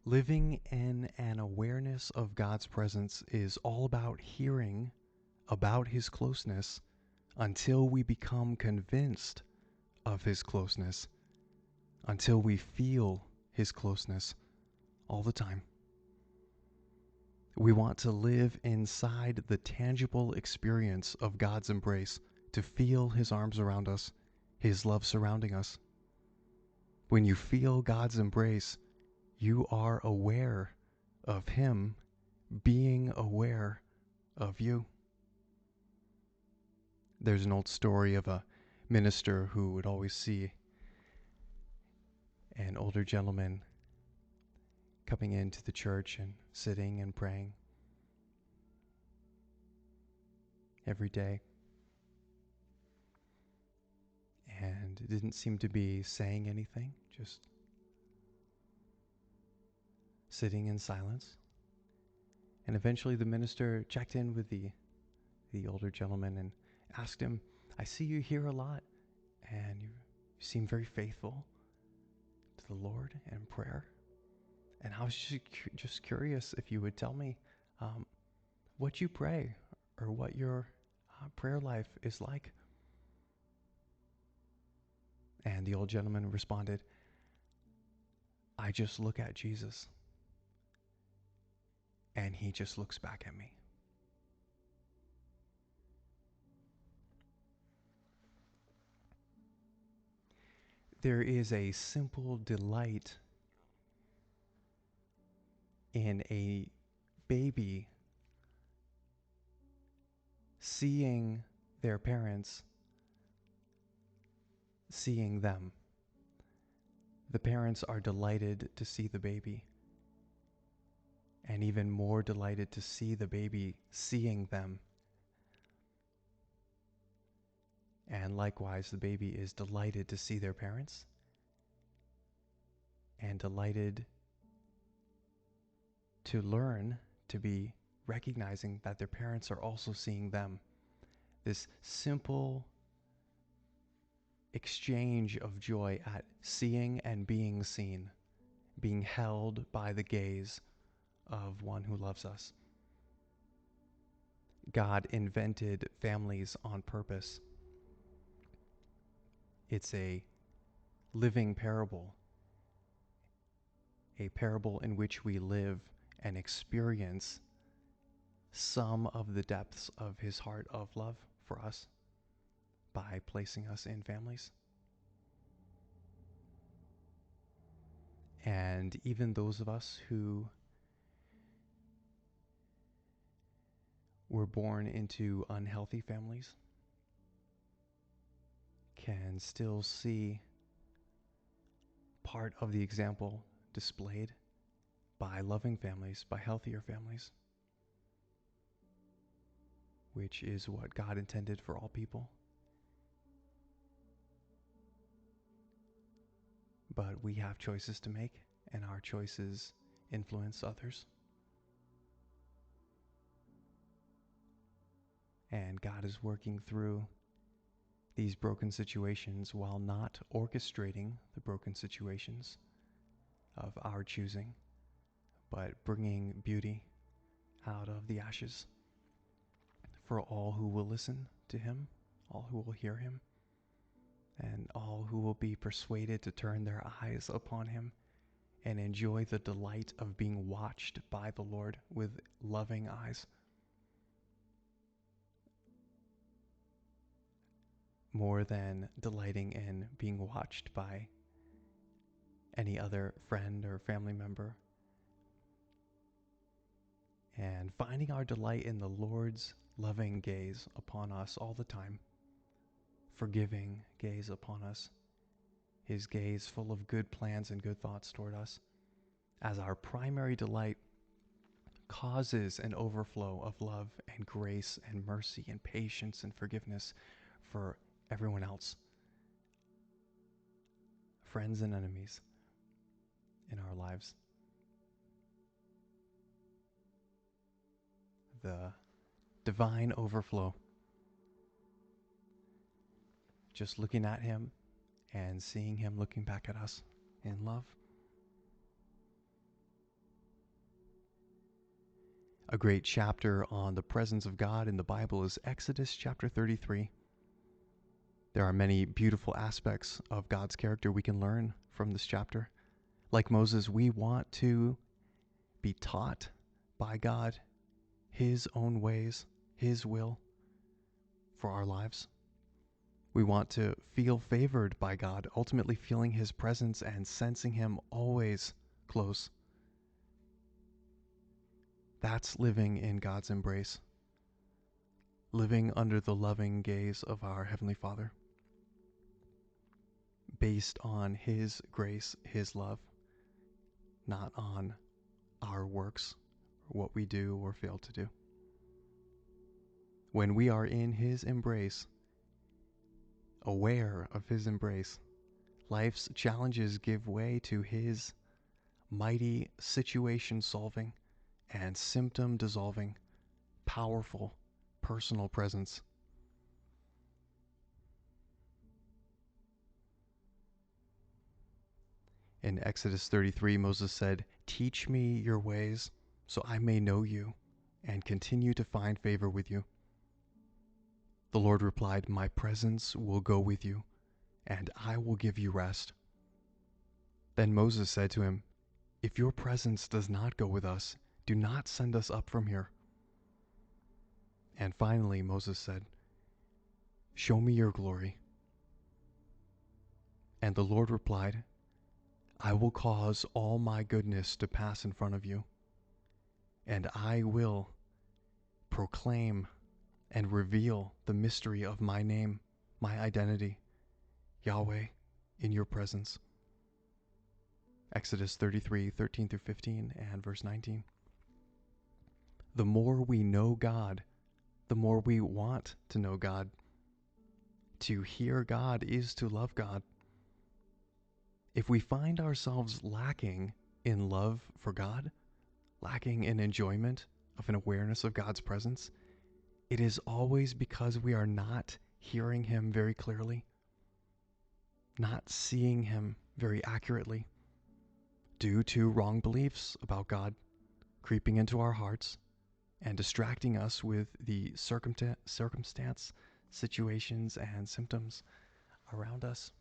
Living in an awareness of God's presence is all about hearing about His closeness until we become convinced of His closeness, until we feel His closeness all the time. We want to live inside the tangible experience of God's embrace, to feel His arms around us, His love surrounding us. When you feel God's embrace, you are aware of Him being aware of you. There's an old story of a minister who would always see an older gentleman coming into the church and sitting and praying every day, and didn't seem to be saying anything, just sitting in silence. And eventually the minister checked in with the older gentleman and asked him, "I see you here a lot, and you seem very faithful to the Lord and prayer. And I was just curious if you would tell me what you pray or what your prayer life is like." And the old gentleman responded, "I just look at Jesus, and He just looks back at me." There is a simple delight in a baby seeing their parents seeing them. The parents are delighted to see the baby, and even more delighted to see the baby seeing them. And likewise, the baby is delighted to see their parents, and delighted to learn to be recognizing that their parents are also seeing them. This simple exchange of joy at seeing and being seen, being held by the gaze of one who loves us. God invented families on purpose. It's a living parable, a parable in which we live and experience some of the depths of His heart of love for us by placing us in families. And even those of us who were born into unhealthy families can still see part of the example displayed by loving families, by healthier families, which is what God intended for all people. But we have choices to make, and our choices influence others. And God is working through these broken situations while not orchestrating the broken situations of our choosing, but bringing beauty out of the ashes for all who will listen to Him, all who will hear Him, and all who will be persuaded to turn their eyes upon Him and enjoy the delight of being watched by the Lord with loving eyes, more than delighting in being watched by any other friend or family member. And finding our delight in the Lord's loving gaze upon us all the time, forgiving gaze upon us, His gaze full of good plans and good thoughts toward us, as our primary delight, causes an overflow of love and grace and mercy and patience and forgiveness for everyone else, friends and enemies in our lives. The divine overflow, just looking at Him and seeing Him looking back at us in love. A great chapter on the presence of God in the Bible is Exodus chapter 33. There are many beautiful aspects of God's character we can learn from this chapter. Like Moses, we want to be taught by God His own ways, His will for our lives. We want to feel favored by God, ultimately feeling His presence and sensing Him always close. That's living in God's embrace, living under the loving gaze of our Heavenly Father, based on His grace, His love, not on our works, or what we do or fail to do. When we are in His embrace, aware of His embrace, life's challenges give way to His mighty situation solving and symptom dissolving, powerful personal presence. In Exodus 33, Moses said, "Teach me your ways so I may know you and continue to find favor with you." The Lord replied, "My presence will go with you, and I will give you rest." Then Moses said to him, "If your presence does not go with us, do not send us up from here." And finally, Moses said, "Show me your glory." And the Lord replied, "I will cause all my goodness to pass in front of you, and I will proclaim and reveal the mystery of my name, my identity, Yahweh, in your presence." Exodus 33:13 through 15 and verse 19. The more we know God, the more we want to know God. To hear God is to love God. If we find ourselves lacking in love for God, lacking in enjoyment of an awareness of God's presence, it is always because we are not hearing Him very clearly, not seeing Him very accurately, due to wrong beliefs about God creeping into our hearts and distracting us with the circumstance, situations, and symptoms around us.